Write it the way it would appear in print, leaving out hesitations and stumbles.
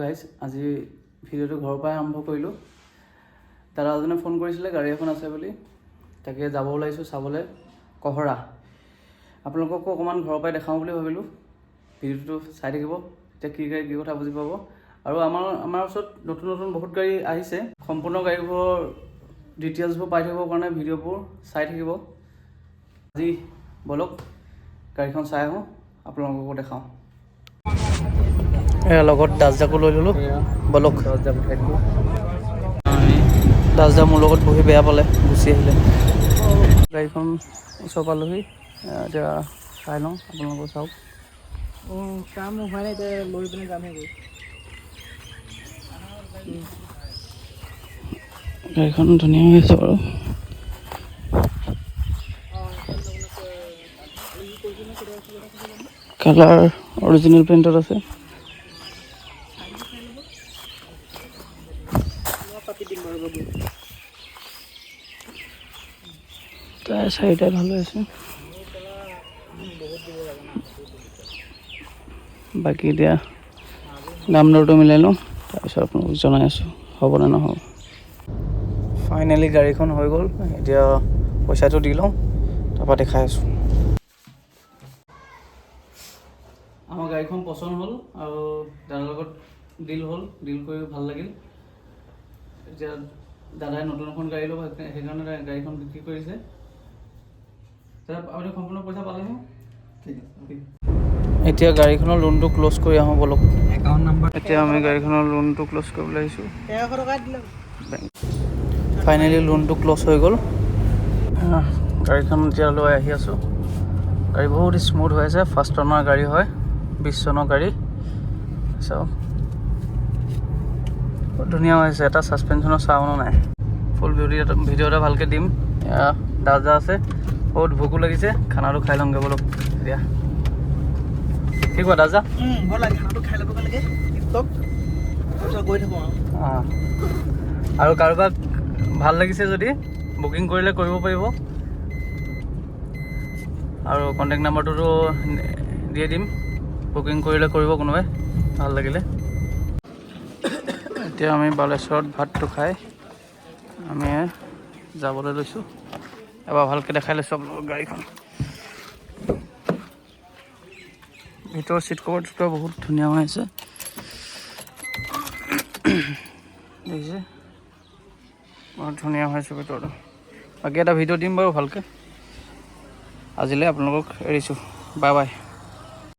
Guys আজি ভিডিঅ'টো ঘৰৰ পৰাই আৰম্ভ কৰিলোঁ। দাদাজনে ফোন কৰিছিলে গাড়ী এখন আছে বুলি, তাকে যাব ওলাইছোঁ চাবলৈ কহৰা। আপোনালোককো অকণমান ঘৰৰ পৰাই দেখাওঁ বুলি ভাবিলোঁ। ভিডিঅ'টো চাই থাকিব, এতিয়া কি গাড়ী কি কথা বুজি পাব। আৰু আমাৰ ওচৰত নতুন নতুন বহুত গাড়ী আহিছে। সম্পূৰ্ণ গাড়ীবোৰৰ ডিটেইলছবোৰ পাই থাকিবৰ কাৰণে ভিডিঅ'বোৰ চাই থাকিব। আজি বলক গাড়ীখন চাই আহোঁ, আপোনালোককো দেখাওঁ। লগত দাসদাকো লৈ ল'লোঁ, বলক দাসদা মোৰ লগত বহি বেয়া পালে, গুচি আহিলে। গাড়ীখন ওচৰ পালোহি, এতিয়া চাই লওঁ, আপোনালোকে চাওক। কাম হোৱা নাই, এতিয়া লৈ পিনে যামহে। গাড়ীখন ধুনীয়া হৈ আছে বাৰু। কালাৰ অৰিজিনেল পেইণ্টত আছে। টায়াৰ চাৰিটাই ভাল হৈ আছে। বাকী এতিয়া দাম দৰটো মিলাই লওঁ, তাৰপিছত আপোনালোকক জনাই আছোঁ হ'ব নে নহ'ব। ফাইনেলি গাড়ীখন হৈ গ'ল, এতিয়া পইচাটো দি লওঁ, তাৰপৰা দেখাই আছোঁ। আমাৰ গাড়ীখন পচন্দ হ'ল আৰু দাদাৰ লগত ডিল কৰি ভাল লাগিল। এতিয়া দাদাই নতুন এখন গাড়ী ল'ব, সেইকাৰণে গাড়ীখন বিক্ৰী কৰিছে। আপুনি সম্পূৰ্ণ পইচা পালে ন? ঠিক আছে। এতিয়া গাড়ীখনৰ লোনটো ক্ল'জ কৰি আহোঁ বলক। একাউণ্ট নম্বৰ এতিয়া আমি গাড়ীখনৰ লোনটো ক্ল'জ কৰিবলৈ আহিছোঁ। 1300 টকা দিলে। ফাইনেলি লোনটো ক্ল'জ হৈ গ'ল। গাড়ীখন এতিয়া লৈ আহি আছোঁ। গাড়ী বহুত স্মুথ হৈ আছে, ফাৰ্ষ্ট অনাৰ গাড়ী হয়, 20 চনৰ গাড়ী। চাওক বহুত ধুনীয়া হৈছে, এটা ছাছপেনশ্যনৰ চাউনো নাই। ফুল ভিডিঅ' এটা ভালকৈ দিম। দাদা আছে, বহুত ভোকো লাগিছে, খানাটো খাই লওঁগৈ বলক। এতিয়া কি কোৱা দাদা? ভাল লাগে, খানাটো খাই ল'ব লাগে, গৈ থাকোঁ আৰু কাৰোবাক ভাল লাগিছে যদি বুকিং কৰিলে কৰিব পাৰিব, আৰু কণ্টেক্ট নাম্বাৰটোতো দিয়ে দিম। বুকিং কৰিলে কৰিব কোনোবাই ভাল লাগিলে। এতিয়া আমি বালেশ্বৰত ভাতটো খাই আমি যাবলৈ লৈছোঁ। এবাৰ ভালকৈ দেখাই লৈছোঁ আপোনালোকৰ গাড়ীখন। ভিতৰৰ চিট কভাৰটো বহুত ধুনীয়া হৈ আছে, দেখিছে বহুত ধুনীয়া হৈ আছে ভিতৰটো। বাকী এটা ভিডিঅ' দিম বাৰু ভালকৈ। আজিলৈ আপোনালোকক এৰিছোঁ, বাই বাই।